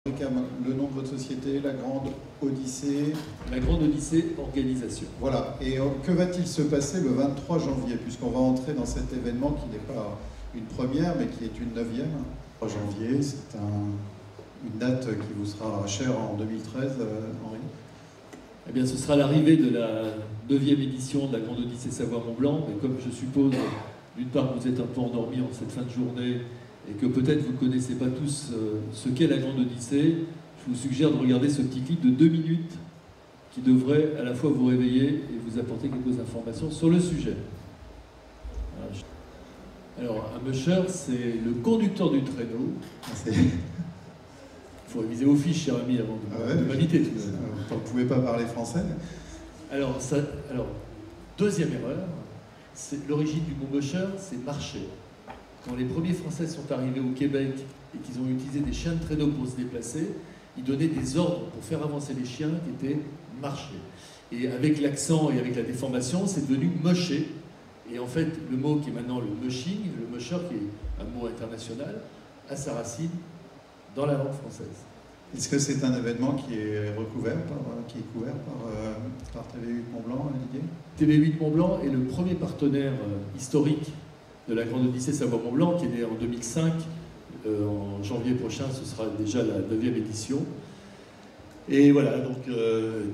Le nom de votre société, La Grande Odyssée. La Grande Odyssée Organisation. Voilà. Et que va-t-il se passer le 23 janvier, puisqu'on va entrer dans cet événement qui n'est pas une première, mais qui est une 9e. 3 janvier, c'est une date qui vous sera chère en 2013, Henri. Eh bien, ce sera l'arrivée de la 9e édition de la Grande Odyssée Savoie-Mont-Blanc. Mais comme je suppose, d'une part, vous êtes un peu endormis en cette fin de journée, et que peut-être vous ne connaissez pas tous ce qu'est la Grande Odyssée, je vous suggère de regarder ce petit clip de 2 minutes qui devrait à la fois vous réveiller et vous apporter quelques informations sur le sujet. Alors, un musher, c'est le conducteur du traîneau. Il faut réviser vos fiches, cher ami, avant de m'inviter tout de même. Vous ne pouvez pas parler français. Alors, deuxième erreur, c'est l'origine du mot musher, c'est marcher. Quand les premiers Français sont arrivés au Québec et qu'ils ont utilisé des chiens de traîneau pour se déplacer, ils donnaient des ordres pour faire avancer les chiens qui étaient marcher. Et avec l'accent et avec la déformation, c'est devenu mocher. Et en fait, le mot qui est maintenant le mushing, le musher, qui est un mot international, a sa racine dans la langue française. Est-ce que c'est un événement qui est couvert par TV8 Mont-Blanc, Didier? TV8 Mont-Blanc est le premier partenaire historique de la Grande Odyssée Savoie-Mont-Blanc, qui est né en 2005. En janvier prochain, ce sera déjà la 9e édition. Et voilà, donc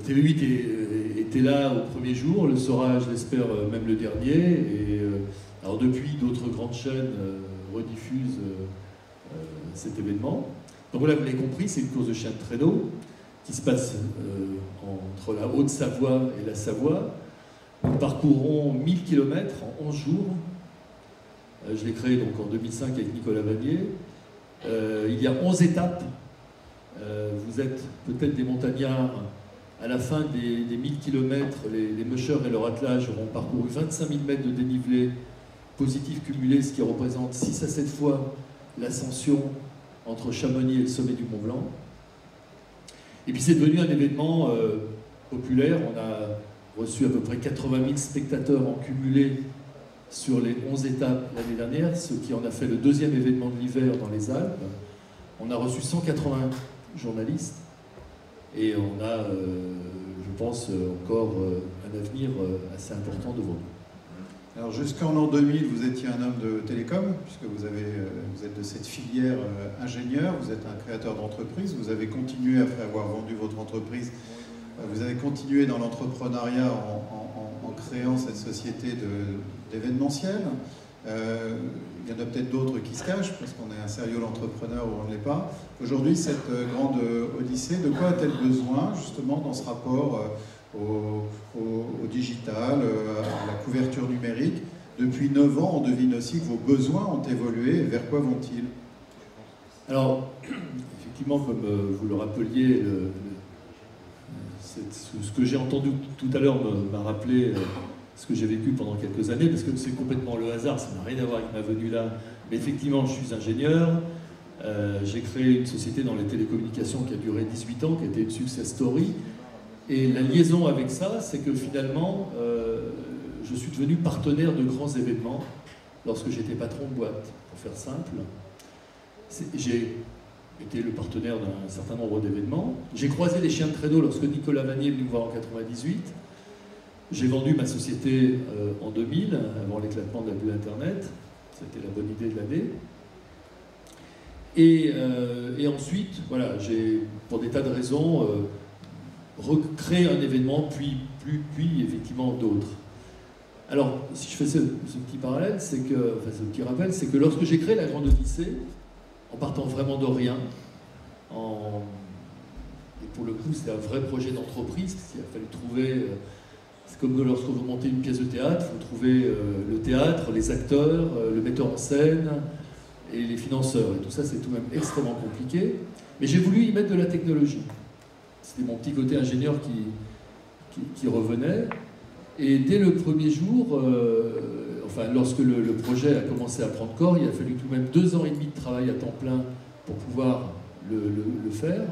TV8 était là au premier jour, le sera, je l'espère, même le dernier. Et alors depuis, d'autres grandes chaînes rediffusent cet événement. Donc voilà, vous l'avez compris, c'est une course de chiens de traîneau qui se passe entre la Haute-Savoie et la Savoie. Nous parcourrons 1000 km en 11 jours. Je l'ai créé donc en 2005 avec Nicolas Vanier. Il y a 11 étapes. Vous êtes peut-être des montagnards. À la fin des 1000 km, les mushers et leur attelage auront parcouru 25 000 mètres de dénivelé positif cumulé, ce qui représente 6 à 7 fois l'ascension entre Chamonix et le sommet du Mont Blanc. Et puis c'est devenu un événement populaire. On a reçu à peu près 80 000 spectateurs en cumulé sur les 11 étapes l'année dernière, ce qui en a fait le deuxième événement de l'hiver dans les Alpes. On a reçu 180 journalistes et on a, je pense, encore un avenir assez important devant nous. Alors jusqu'en l'an 2000, vous étiez un homme de télécom, puisque vous êtes de cette filière ingénieur, vous êtes un créateur d'entreprise, vous avez continué, après avoir vendu votre entreprise, vous avez continué dans l'entrepreneuriat en créant cette société d'événementiel. Il y en a peut-être d'autres qui se cachent, parce qu'on est un sérieux entrepreneur ou on ne l'est pas. Aujourd'hui, cette grande odyssée, de quoi a-t-elle besoin, justement, dans ce rapport au digital, à la couverture numérique? Depuis 9 ans, on devine aussi que vos besoins ont évolué. Et vers quoi vont-ils? Alors, effectivement, comme vous le rappeliez, ce que j'ai entendu tout à l'heure m'a rappelé ce que j'ai vécu pendant quelques années, parce que c'est complètement le hasard, ça n'a rien à voir avec ma venue là. Mais effectivement, je suis ingénieur. J'ai créé une société dans les télécommunications qui a duré 18 ans, qui a été une success story. Et la liaison avec ça, c'est que finalement, je suis devenu partenaire de grands événements lorsque j'étais patron de boîte, pour faire simple. J'ai été le partenaire d'un certain nombre d'événements. J'ai croisé les chiens de traîneau lorsque Nicolas Vanier est venu me voir en 98. J'ai vendu ma société en 2000, avant l'éclatement de la bulle Internet. C'était la bonne idée de l'année. Et ensuite, voilà, j'ai, pour des tas de raisons, recréé un événement, puis effectivement d'autres. Alors, si je fais ce petit parallèle, ce petit rappel, c'est que lorsque j'ai créé la Grande Odyssée, en partant vraiment de rien, et pour le coup, c'était un vrai projet d'entreprise, parce qu'il a fallu trouver... C'est comme lorsque vous montez une pièce de théâtre, il faut trouver le théâtre, les acteurs, le metteur en scène et les financeurs. Et tout ça, c'est tout de même extrêmement compliqué. Mais j'ai voulu y mettre de la technologie. C'était mon petit côté ingénieur qui revenait. Et dès le premier jour, lorsque le projet a commencé à prendre corps, il a fallu tout de même 2 ans et demi de travail à temps plein pour pouvoir le faire.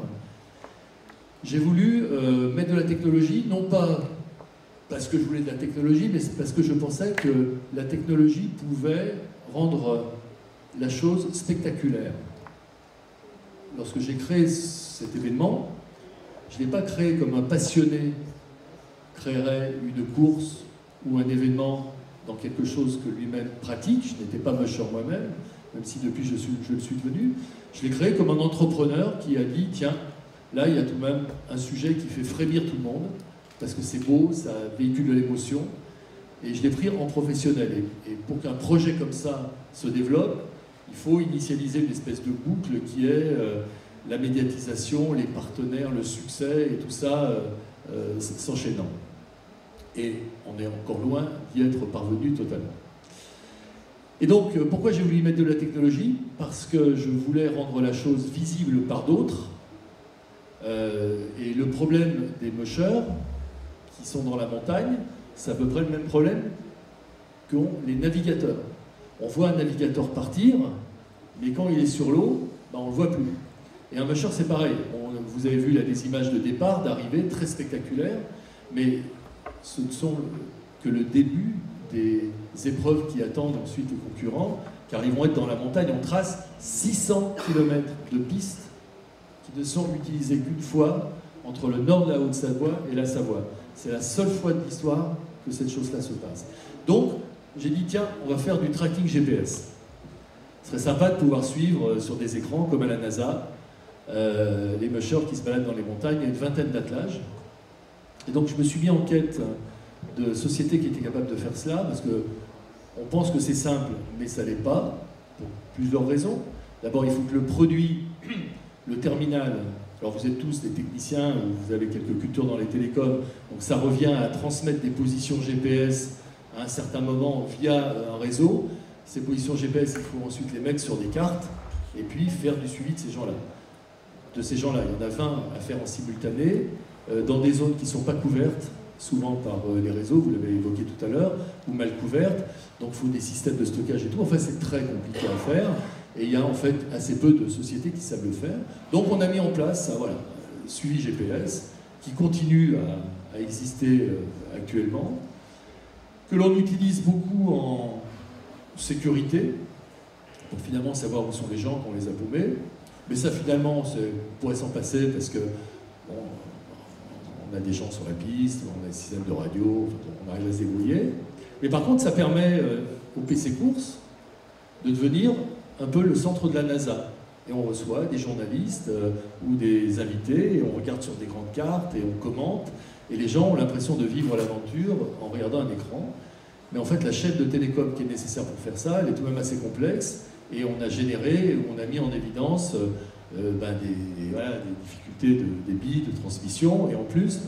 J'ai voulu mettre de la technologie, non pas parce que je voulais de la technologie, mais c'est parce que je pensais que la technologie pouvait rendre la chose spectaculaire. lorsque j'ai créé cet événement, je ne l'ai pas créé comme un passionné créerait une course ou un événement dans quelque chose que lui-même pratique. Je n'étais pas musher moi-même, même si depuis je le suis devenu. Je l'ai créé comme un entrepreneur qui a dit, tiens, là il y a tout de même un sujet qui fait frémir tout le monde, parce que c'est beau, ça véhicule de l'émotion, et je l'ai pris en professionnel. Et pour qu'un projet comme ça se développe, il faut initialiser une espèce de boucle qui est la médiatisation, les partenaires, le succès, et tout ça s'enchaînant. Et on est encore loin d'y être parvenu totalement. Et donc, pourquoi j'ai voulu y mettre de la technologie? Parce que je voulais rendre la chose visible par d'autres. Et le problème des mushers qui sont dans la montagne, c'est à peu près le même problème qu'ont les navigateurs. On voit un navigateur partir, mais quand il est sur l'eau, ben on ne le voit plus. Et un musher, c'est pareil. Vous avez vu là des images de départ, d'arrivée, très spectaculaires, mais ce ne sont que le début des épreuves qui attendent ensuite les concurrents, car ils vont être dans la montagne. On trace 600 km de pistes qui ne sont utilisées qu'une fois entre le nord de la Haute-Savoie et la Savoie. C'est la seule fois de l'histoire que cette chose-là se passe. Donc, j'ai dit, tiens, on va faire du tracking GPS. Ce serait sympa de pouvoir suivre sur des écrans, comme à la NASA, les mushers qui se baladent dans les montagnes. Il y a une vingtaine d'attelages. Et donc, je me suis mis en quête de sociétés qui étaient capables de faire cela, parce qu'on pense que c'est simple, mais ça ne l'est pas, pour plusieurs raisons. D'abord, il faut que le produit, le terminal, alors vous êtes tous des techniciens, vous avez quelques cultures dans les télécoms, donc ça revient à transmettre des positions GPS à un certain moment via un réseau. Ces positions GPS, il faut ensuite les mettre sur des cartes, et puis faire du suivi de ces gens-là. De ces gens-là, il y en a 20 à faire en simultané, dans des zones qui ne sont pas couvertes, souvent par les réseaux, vous l'avez évoqué tout à l'heure, ou mal couvertes, donc il faut des systèmes de stockage et tout. Enfin, c'est très compliqué à faire, et il y a en fait assez peu de sociétés qui savent le faire. Donc on a mis en place voilà, un suivi GPS, qui continue à exister actuellement, que l'on utilise beaucoup en sécurité, pour finalement savoir où sont les gens quand on les a paumés. Mais ça, finalement, on pourrait s'en passer, parce que bon, on a des gens sur la piste, on a des systèmes de radio, on arrive à se débrouiller. Mais par contre, ça permet au PC Course de devenir un peu le centre de la NASA. Et on reçoit des journalistes ou des invités, et on regarde sur des grandes cartes, et on commente. Et les gens ont l'impression de vivre l'aventure en regardant un écran. Mais en fait, la chaîne de télécom qui est nécessaire pour faire ça, elle est tout de même assez complexe. Et on a généré, on a mis en évidence des difficultés de débit, de transmission. Et en plus,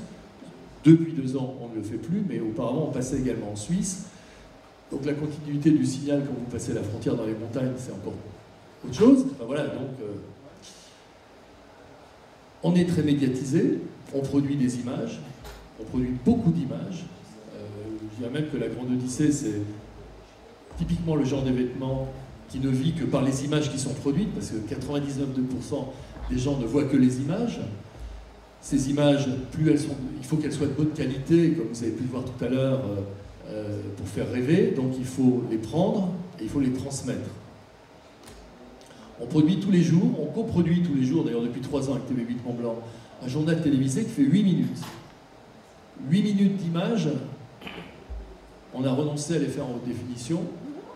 depuis 2 ans, on ne le fait plus, mais auparavant, on passait également en Suisse. Donc la continuité du signal quand vous passez la frontière dans les montagnes, c'est encore autre chose. Enfin, voilà, donc, on est très médiatisé, on produit des images, on produit beaucoup d'images. Je dirais même que la Grande Odyssée, c'est typiquement le genre d'événement qui ne vit que par les images qui sont produites, parce que 99% des gens ne voient que les images. Ces images, plus elles sont, il faut qu'elles soient de bonne qualité, comme vous avez pu le voir tout à l'heure, pour faire rêver. Donc il faut les prendre et il faut les transmettre. On produit tous les jours, on coproduit tous les jours, d'ailleurs depuis 3 ans avec TV8 Mont-Blanc, un journal télévisé qui fait 8 minutes. 8 minutes d'images, on a renoncé à les faire en haute définition,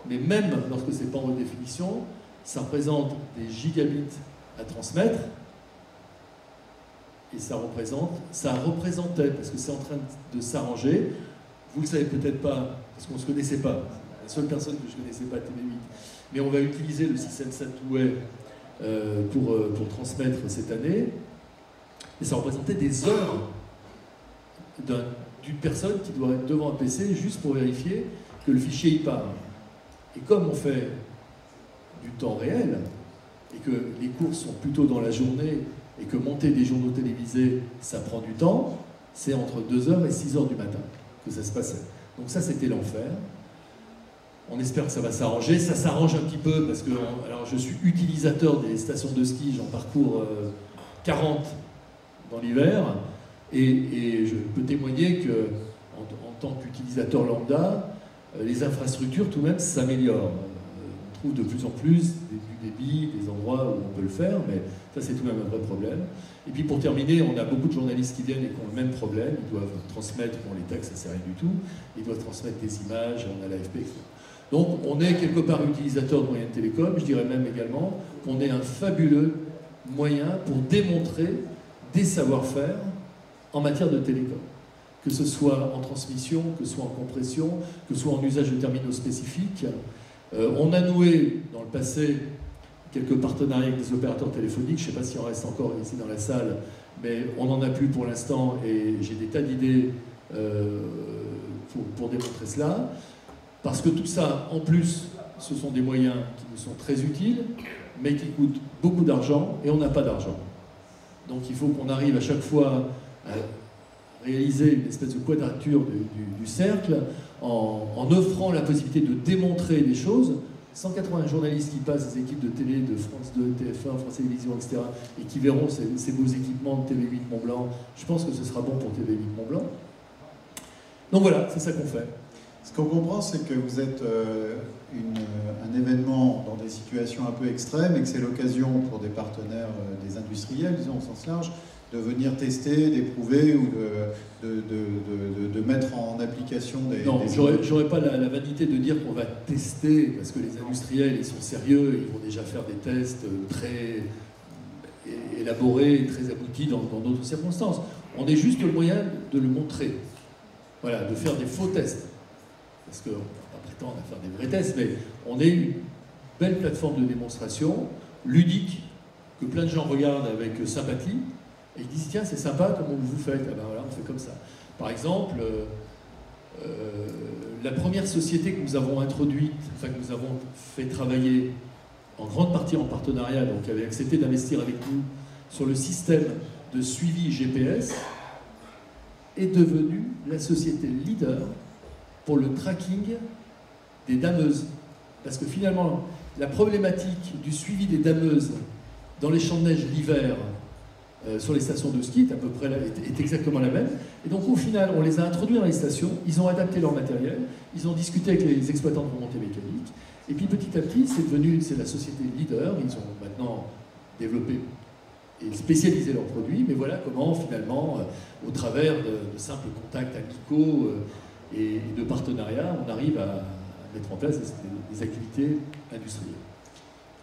mais même lorsque ce n'est pas en haute définition, ça représente des gigabits à transmettre, et ça représentait, parce que c'est en train de s'arranger, vous ne le savez peut-être pas, parce qu'on ne se connaissait pas, la seule personne que je ne connaissais pas, TV8, mais on va utiliser le système Satway pour transmettre cette année, et ça représentait des heures d'une personne qui doit être devant un PC juste pour vérifier que le fichier y part. Et comme on fait du temps réel, et que les courses sont plutôt dans la journée, et que monter des journaux télévisés, ça prend du temps, c'est entre 2h et 6h du matin que ça se passait. Donc ça, c'était l'enfer. On espère que ça va s'arranger. Ça s'arrange un petit peu, parce que alors, je suis utilisateur des stations de ski, j'en parcours 40 dans l'hiver, et je peux témoigner que, en tant qu'utilisateur lambda, les infrastructures tout de même s'améliorent. On trouve de plus en plus du débit, des endroits où on peut le faire, mais ça c'est tout de même un vrai problème. Et puis pour terminer, on a beaucoup de journalistes qui viennent et qui ont le même problème, ils doivent transmettre, bon les textes ça sert à rien du tout, ils doivent transmettre des images, on a l'AFP, etc. Donc on est quelque part utilisateur de moyens de télécom, je dirais même également qu'on est un fabuleux moyen pour démontrer des savoir-faire en matière de télécom. Que ce soit en transmission, que ce soit en compression, que ce soit en usage de terminaux spécifiques. On a noué dans le passé quelques partenariats avec des opérateurs téléphoniques, je ne sais pas s'il en reste encore ici dans la salle, mais on n'en a plus pour l'instant et j'ai des tas d'idées pour démontrer cela. Parce que tout ça, en plus, ce sont des moyens qui nous sont très utiles, mais qui coûtent beaucoup d'argent et on n'a pas d'argent. Donc il faut qu'on arrive à chaque fois à réaliser une espèce de quadrature du cercle en offrant la possibilité de démontrer des choses. 180 journalistes qui passent, des équipes de télé, de France 2, TF1, France Télévisions, etc., et qui verront ces beaux équipements de TV8 Mont-Blanc, je pense que ce sera bon pour TV8 Mont-Blanc. Donc voilà, c'est ça qu'on fait. Ce qu'on comprend, c'est que vous êtes un événement dans des situations un peu extrêmes et que c'est l'occasion pour des partenaires, des industriels, disons au sens large, de venir tester, d'éprouver ou de mettre en application des... Non, j'aurais pas la vanité de dire qu'on va tester, parce que les industriels, ils sont sérieux, ils vont déjà faire des tests très élaborés, très aboutis dans d'autres circonstances. On est juste le moyen de le montrer. Voilà, de faire des faux tests. Parce qu'on va prétendre à faire des vrais tests, mais on est une belle plateforme de démonstration, ludique, que plein de gens regardent avec sympathie, et ils disent, tiens, c'est sympa, comment vous faites? Ah ben voilà, on fait comme ça. Par exemple, la première société que nous avons introduite, enfin que nous avons fait travailler en grande partie en partenariat, donc qui avait accepté d'investir avec nous sur le système de suivi GPS, est devenue la société leader pour le tracking des dameuses. Parce que finalement, la problématique du suivi des dameuses dans les champs de neige l'hiver, sur les stations de ski, est exactement la même. Et donc au final, on les a introduits dans les stations, ils ont adapté leur matériel, ils ont discuté avec les exploitants de remontée mécanique, et puis petit à petit, c'est la société leader, ils ont maintenant développé et spécialisé leurs produits, mais voilà comment finalement, au travers de simples contacts amicaux et de partenariats, on arrive à mettre en place des activités industrielles.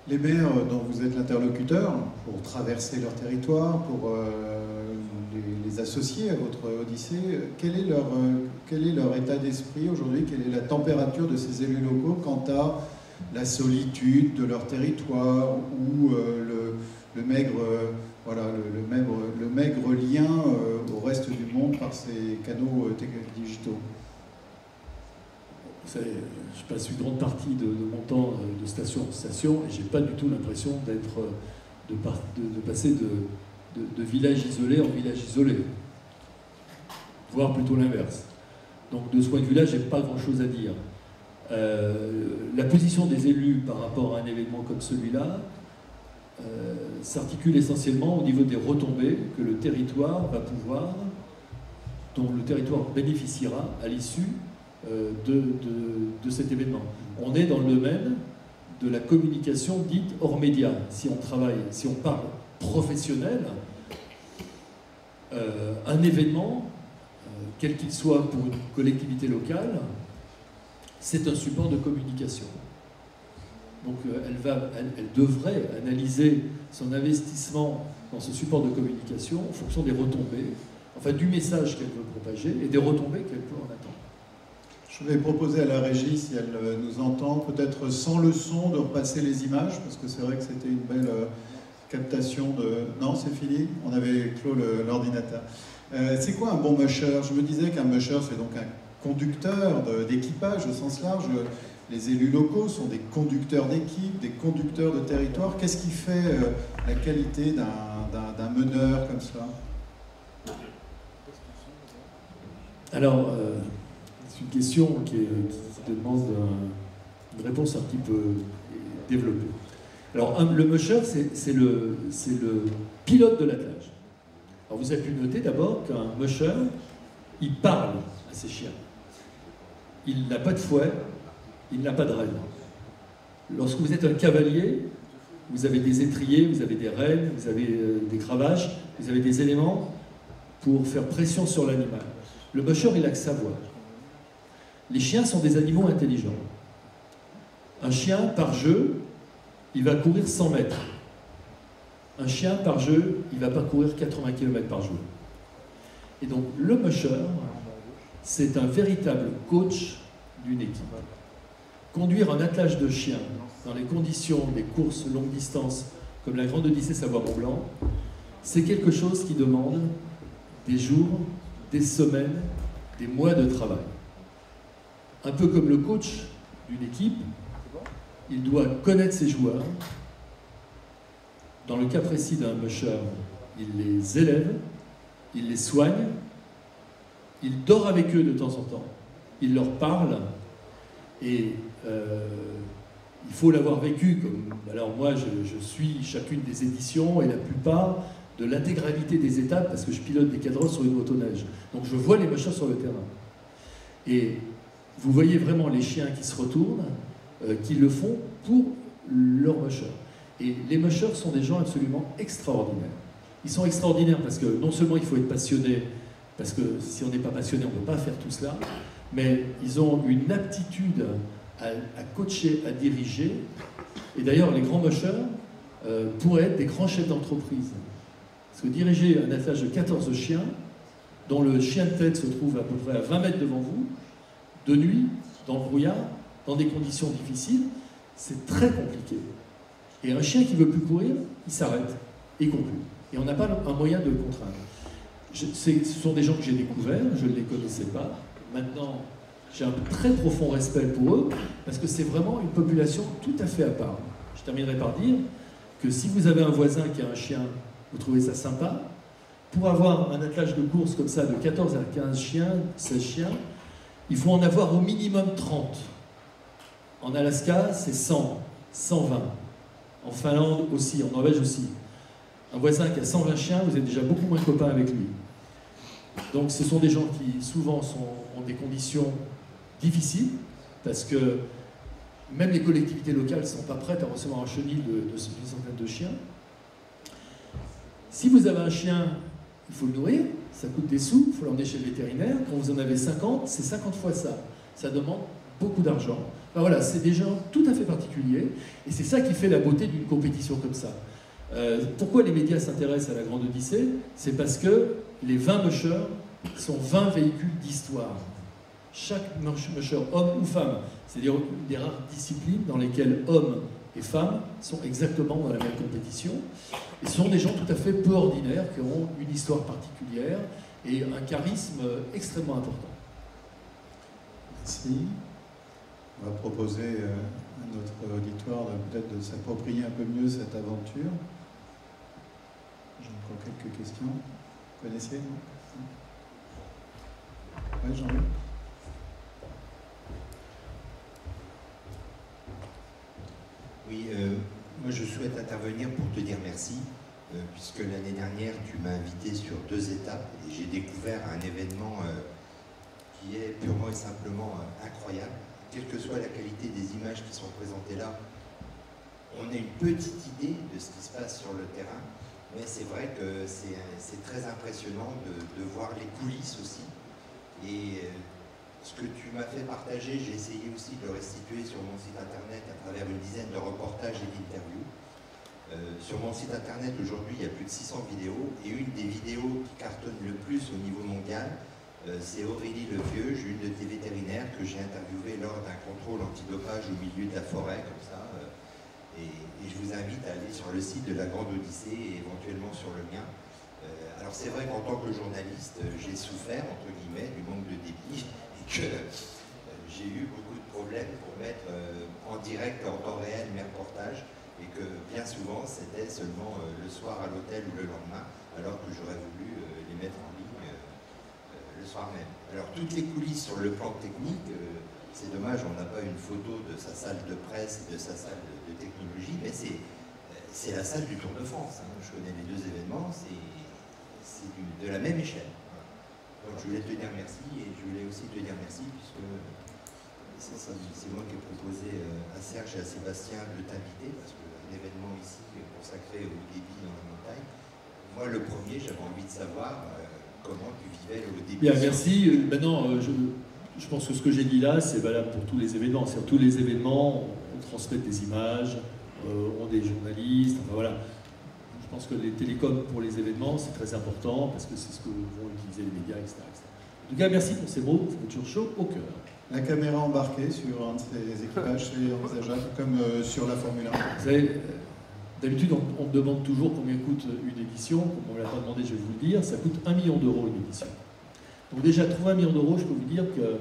Les maires dont vous êtes l'interlocuteur pour traverser leur territoire, pour les associer à votre odyssée, quel est leur état d'esprit aujourd'hui? Quelle est la température de ces élus locaux quant à la solitude de leur territoire ou le maigre lien au reste du monde par ces canaux digitaux? Vous savez, je passe une grande partie de mon temps de station en station et j'ai pas du tout l'impression de passer de village isolé en village isolé, voire plutôt l'inverse. Donc de ce point de vue-là, j'ai pas grand-chose à dire. La position des élus par rapport à un événement comme celui-là s'articule essentiellement au niveau des retombées que le territoire va pouvoir, dont le territoire bénéficiera à l'issue de cet événement. On est dans le domaine de la communication dite hors média. Si on parle professionnel, un événement, quel qu'il soit pour une collectivité locale, c'est un support de communication. Donc elle devrait analyser son investissement dans ce support de communication en fonction des retombées, enfin du message qu'elle veut propager et des retombées qu'elle peut en attendre. Je vais proposer à la régie, si elle nous entend, peut-être sans le son, de repasser les images, parce que c'est vrai que c'était une belle captation de... Non, c'est fini? On avait clos l'ordinateur. C'est quoi un bon musher? Je me disais qu'un musher, c'est donc un conducteur d'équipage au sens large. Les élus locaux sont des conducteurs d'équipe, des conducteurs de territoire. Qu'est-ce qui fait la qualité d'un meneur comme ça? Alors, c'est une question qui demande une réponse un petit peu développée. Alors, le musher, c'est le pilote de l'attelage. Alors, vous avez pu noter d'abord qu'un musher, il parle à ses chiens. Il n'a pas de fouet, il n'a pas de rêve. Lorsque vous êtes un cavalier, vous avez des étriers, vous avez des rênes, vous avez des cravaches, vous avez des éléments pour faire pression sur l'animal. Le musher, il a que sa voix. Les chiens sont des animaux intelligents. Un chien, par jeu, il va courir 100 mètres. Un chien, par jeu, il ne va pas courir 80 km par jour. Et donc, le musher, c'est un véritable coach d'une équipe. Conduire un attelage de chiens dans les conditions des courses longue distance, comme la Grande Odyssée Savoie-Mont-Blanc, c'est quelque chose qui demande des jours, des semaines, des mois de travail. Un peu comme le coach d'une équipe, il doit connaître ses joueurs. Dans le cas précis d'un musher, il les élève, il les soigne, il dort avec eux de temps en temps, il leur parle, et il faut l'avoir vécu. Alors moi, je suis chacune des éditions et la plupart de l'intégralité des étapes, parce que je pilote des cadres sur une motoneige. Donc je vois les mushers sur le terrain. Et vous voyez vraiment les chiens qui se retournent, qui le font pour leur musher. Et les mushers sont des gens absolument extraordinaires. Ils sont extraordinaires parce que non seulement il faut être passionné, parce que si on n'est pas passionné, on ne peut pas faire tout cela, mais ils ont une aptitude à coacher, à diriger. Et d'ailleurs, les grands mushers pourraient être des grands chefs d'entreprise. Parce que diriger un attelage de 14 chiens, dont le chien de tête se trouve à peu près à 20 mètres devant vous, de nuit, dans le brouillard, dans des conditions difficiles, c'est très compliqué. Et un chien qui ne veut plus courir, il s'arrête et il court plus. Et on n'a pas un moyen de le contraindre. Ce sont des gens que j'ai découverts, je ne les connaissais pas. Maintenant, j'ai un très profond respect pour eux, parce que c'est vraiment une population tout à fait à part. Je terminerai par dire que si vous avez un voisin qui a un chien, vous trouvez ça sympa, pour avoir un attelage de course comme ça de 14 à 15 chiens, 16 chiens, il faut en avoir au minimum 30. En Alaska, c'est 100, 120. En Finlande aussi, en Norvège aussi. Un voisin qui a 120 chiens, vous êtes déjà beaucoup moins copains avec lui. Donc ce sont des gens qui souvent ont des conditions difficiles, parce que même les collectivités locales ne sont pas prêtes à recevoir un chenil d'une centaine de chiens. Si vous avez un chien, il faut le nourrir, ça coûte des sous, il faut l'emmener chez le vétérinaire. Quand vous en avez 50, c'est 50 fois ça. Ça demande beaucoup d'argent. Ben voilà, c'est des gens tout à fait particuliers, et c'est ça qui fait la beauté d'une compétition comme ça. Pourquoi les médias s'intéressent à la Grande Odyssée? C'est parce que les 20 mushers sont 20 véhicules d'histoire. Chaque musher, homme ou femme, c'est-à-dire une des rares disciplines dans lesquelles hommes et femmes sont exactement dans la même compétition. Et ce sont des gens tout à fait peu ordinaires qui ont une histoire particulière et un charisme extrêmement important. Merci. On va proposer à notre auditoire peut-être de s'approprier un peu mieux cette aventure. J'ai encore quelques questions. Vous connaissez, non? Oui, Jean-Luc. Oui, moi je souhaite intervenir pour te dire merci, puisque l'année dernière tu m'as invité sur 2 étapes et j'ai découvert un événement qui est purement et simplement incroyable. Quelle que soit la qualité des images qui sont présentées là, on a une petite idée de ce qui se passe sur le terrain, mais c'est vrai que c'est très impressionnant de voir les coulisses aussi. Et ce que tu m'as fait partager, j'ai essayé aussi de le restituer sur mon site internet à travers une dizaine de reportages et d'interviews. Sur mon site internet aujourd'hui, il y a plus de 600 vidéos, et une des vidéos qui cartonne le plus au niveau mondial, c'est Aurélie Levieux, une de tes vétérinaires que j'ai interviewée lors d'un contrôle antidopage au milieu de la forêt, comme ça. Et je vous invite à aller sur le site de la Grande Odyssée et éventuellement sur le mien. Alors c'est vrai qu'en tant que journaliste, j'ai souffert, entre guillemets, du manque de débit, et que j'ai eu beaucoup de problèmes pour mettre en direct, en temps réel, mes reportages, et que bien souvent, c'était seulement le soir à l'hôtel ou le lendemain, alors que j'aurais voulu les mettre en ligne le soir même. Alors toutes les coulisses sur le plan technique, c'est dommage, on n'a pas une photo de sa salle de presse et de sa salle de technologie, mais c'est la salle du Tour de France. Hein. Je connais les 2 événements, c'est de la même échelle. Voilà. Donc je voulais te dire merci, et je voulais aussi te dire merci, puisque C'est moi qui ai proposé à Serge et à Sébastien de t'inviter, parce qu'un événement ici consacré au débit dans la montagne. Moi, le premier, j'avais envie de savoir comment tu vivais le haut débit. Bien, merci. Maintenant, je pense que ce que j'ai dit là, c'est valable pour tous les événements. C'est-à-dire tous les événements, on transmet des images, on des journalistes, enfin voilà. Je pense que les télécoms pour les événements, c'est très important parce que c'est ce que vont utiliser les médias, etc., etc. En tout cas, merci pour ces mots, ça fait toujours chaud au cœur. La caméra embarquée sur un de ces équipages, c'est envisageable, comme sur la Formule 1. Vous savez, d'habitude, on me demande toujours combien coûte une édition. Comme on ne me l'a pas demandé, je vais vous le dire, ça coûte 1 million d'euros une édition. Donc déjà, trouver 1 million d'euros, je peux vous dire que,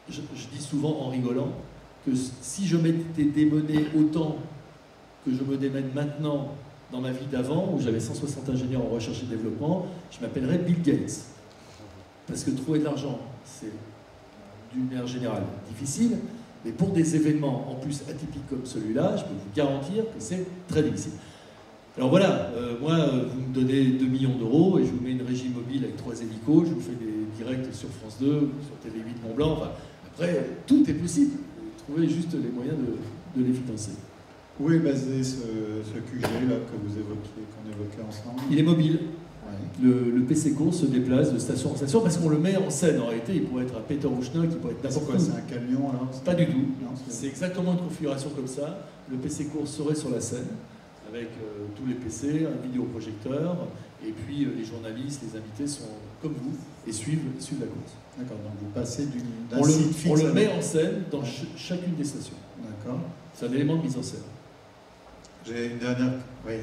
je dis souvent en rigolant, que si je m'étais démené autant que je me démène maintenant dans ma vie d'avant, où j'avais 160 ingénieurs en recherche et développement, je m'appellerais Bill Gates. Parce que trouver de l'argent, c'est d'une manière générale difficile, mais pour des événements en plus atypiques comme celui-là, je peux vous garantir que c'est très difficile. Alors voilà, moi, vous me donnez 2 millions d'euros et je vous mets une régie mobile avec 3 hélicos, je vous fais des directs sur France 2, sur TV8 Mont-Blanc, enfin, après, tout est possible. Trouvez juste les moyens de les financer. Où est basé ce QG là, que vous évoquiez, qu'on évoquait ensemble? Il est mobile. Ouais. Le PC Course se déplace de station en station parce qu'on le met en scène. En réalité, il pourrait être à Peter-Ruschneck, il pourrait être n'importe où. C'est un camion alors? Pas du tout. C'est exactement une configuration comme ça. Le PC Course serait sur la scène avec tous les PC, un vidéoprojecteur, et puis les journalistes, les invités sont comme vous et suivent la course. D'accord, donc vous passez d'un site fixe. On le met en scène dans chacune des stations. D'accord. C'est un élément de mise en scène. J'ai une dernière. Oui.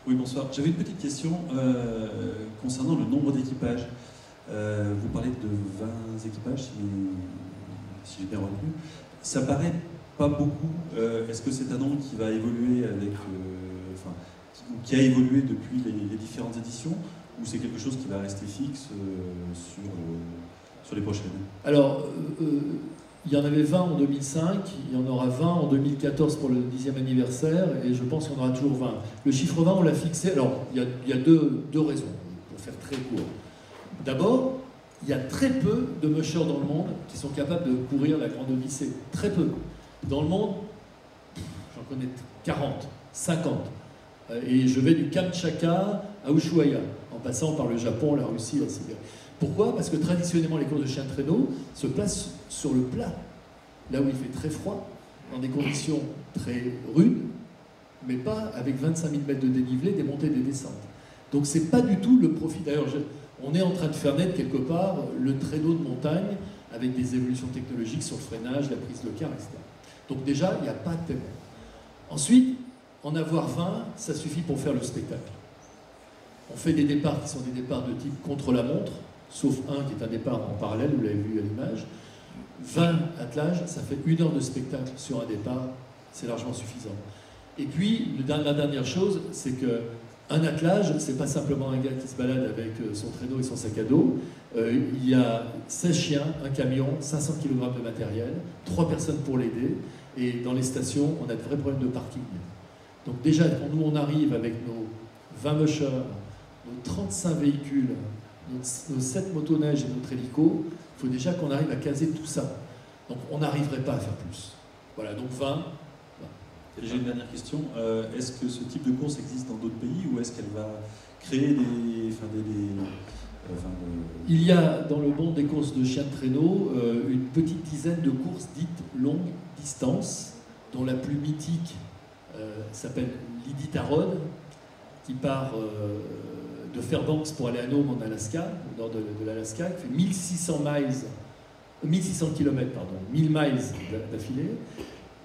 Oui, bonsoir. J'avais une petite question concernant le nombre d'équipages. Vous parlez de 20 équipages, si j'ai bien retenu. Ça paraît pas beaucoup. Est-ce que c'est un nombre qui va évoluer avec, qui a évolué depuis les différentes éditions, ou c'est quelque chose qui va rester fixe sur les prochaines? Alors, il y en avait 20 en 2005, il y en aura 20 en 2014 pour le 10e anniversaire, et je pense qu'il y en aura toujours 20. Le chiffre 20, on l'a fixé. Alors, il y a deux raisons, pour faire très court. D'abord, il y a très peu de mushers dans le monde qui sont capables de courir la Grande Odyssée. Très peu. Dans le monde, j'en connais 40, 50. Et je vais du Kamtchatka à Ushuaïa, en passant par le Japon, la Russie, la Sibérie. Pourquoi? Parce que traditionnellement, les courses de chiens de traîneau se placent sur le plat, là où il fait très froid, dans des conditions très rudes, mais pas avec 25 000 mètres de dénivelé, des montées et des descentes. Donc c'est pas du tout le profit. D'ailleurs, on est en train de faire naître quelque part le traîneau de montagne avec des évolutions technologiques sur le freinage, la prise de car, etc. Donc déjà, il n'y a pas de thème. Ensuite, en avoir 20, ça suffit pour faire le spectacle. On fait des départs qui sont des départs de type contre-la-montre, sauf un qui est un départ en parallèle, vous l'avez vu à l'image. 20 attelages, ça fait 1 heure de spectacle sur un départ, c'est largement suffisant. Et puis, la dernière chose, c'est qu'un attelage, c'est pas simplement un gars qui se balade avec son traîneau et son sac à dos. Il y a 16 chiens, un camion, 500 kg de matériel, 3 personnes pour l'aider, et dans les stations, on a de vrais problèmes de parking. Donc déjà, quand nous on arrive avec nos 20 mushers, nos 35 véhicules, nos 7 motoneiges et notre hélico, il faut déjà qu'on arrive à caser tout ça. Donc on n'arriverait pas à faire plus. Voilà, donc 20. Voilà. Et j'ai une dernière question. Est-ce que ce type de course existe dans d'autres pays, ou est-ce qu'elle va créer Il y a dans le monde des courses de chiens de traîneau une petite dizaine de courses dites longue distance, dont la plus mythique s'appelle l'Iditarod, qui part de Fairbanks pour aller à Nome en Alaska, au nord de l'Alaska, qui fait 1600 km, 1000 miles d'affilée.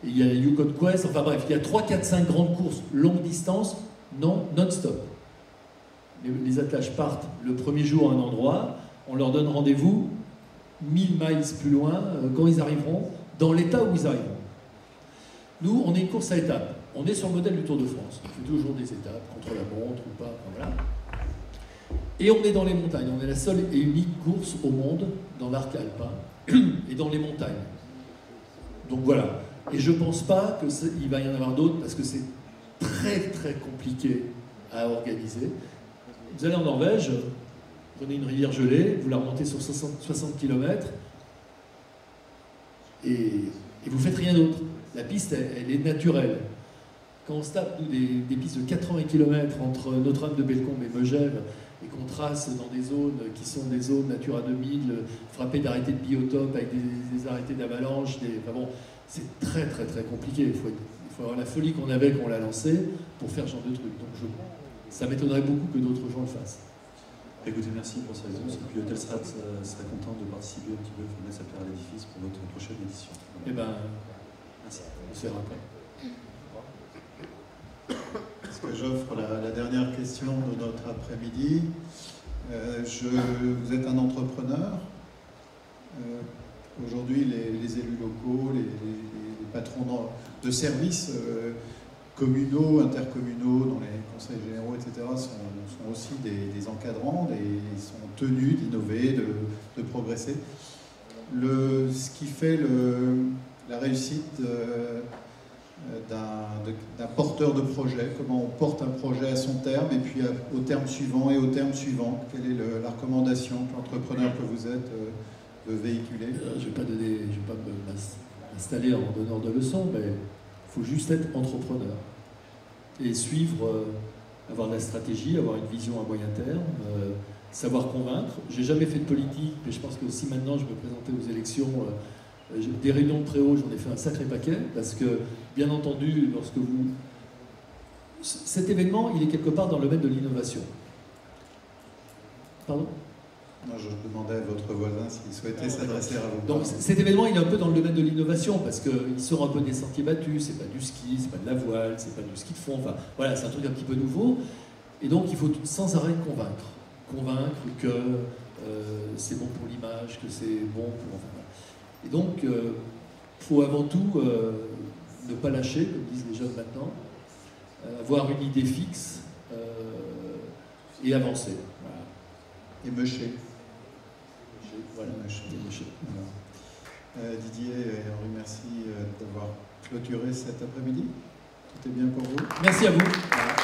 Et il y a la Yukon Quest, enfin bref, il y a 3, 4, 5 grandes courses longue distance, non-stop. Les attelages partent le premier jour à un endroit, on leur donne rendez-vous 1000 miles plus loin, quand ils arriveront, dans l'état où ils arriveront. Nous, on est une course à étapes. On est sur le modèle du Tour de France. On fait toujours des étapes, contre la montre ou pas, enfin, voilà. Et on est dans les montagnes. On est la seule et unique course au monde dans l'arc alpin et dans les montagnes. Donc voilà. Et je ne pense pas qu'il va y en avoir d'autres parce que c'est très très compliqué à organiser. Vous allez en Norvège, vous prenez une rivière gelée, vous la remontez sur 60 km et vous ne faites rien d'autre. La piste, elle est naturelle. Quand on se tape nous, des pistes de 80 km entre Notre-Dame-de-Bellecombe et Megève et qu'on trace dans des zones qui sont des zones Natura 2000, frappées d'arrêtés de biotopes avec des arrêtés d'avalanche, enfin bon, c'est très très très compliqué. Il faut avoir la folie qu'on avait quand on l'a lancé pour faire ce genre de truc. Donc ça m'étonnerait beaucoup que d'autres gens le fassent. Écoutez, merci pour ces réponses. Et puis Telstra serait content de participer un petit peu, de mettre sa pierre à l'édifice pour votre prochaine édition. Voilà. Eh ben, merci. On se verra après. Est-ce que j'offre la dernière question de notre après-midi? Vous êtes un entrepreneur. Aujourd'hui, les élus locaux, les patrons de services communaux, intercommunaux, dans les conseils généraux, etc., sont aussi des encadrants, ils sont tenus d'innover, de progresser. Ce qui fait la réussite d'un porteur de projet, comment on porte un projet à son terme, et puis au terme suivant et au terme suivant, quelle est la recommandation que l'entrepreneur que vous êtes veut véhiculer? Je ne vais pas m'installer en donneur de leçons, mais il faut juste être entrepreneur et suivre, avoir de la stratégie, avoir une vision à moyen terme, savoir convaincre. J'ai jamais fait de politique, mais je pense que si maintenant je me présentais aux élections, des réunions de très haut, j'en ai fait un sacré paquet, parce que, bien entendu, lorsque vous... Cet événement, il est quelque part dans le domaine de l'innovation. Pardon? Non, je demandais à votre voisin s'il souhaitait s'adresser à vous. Donc cet événement, il est un peu dans le domaine de l'innovation, parce qu'il sort un peu des sentiers battus, c'est pas du ski, c'est pas de la voile, c'est pas du ski de fond, enfin voilà, c'est un truc un petit peu nouveau. Et donc il faut sans arrêt convaincre. Convaincre que c'est bon pour l'image, que c'est bon pour... Enfin, et donc, il faut avant tout ne pas lâcher, comme disent les jeunes maintenant, avoir une idée fixe et avancer. Voilà. Et meucher. Voilà. Voilà. Didier et Henri, merci d'avoir clôturé cet après-midi. Tout est bien pour vous? Merci à vous. Voilà.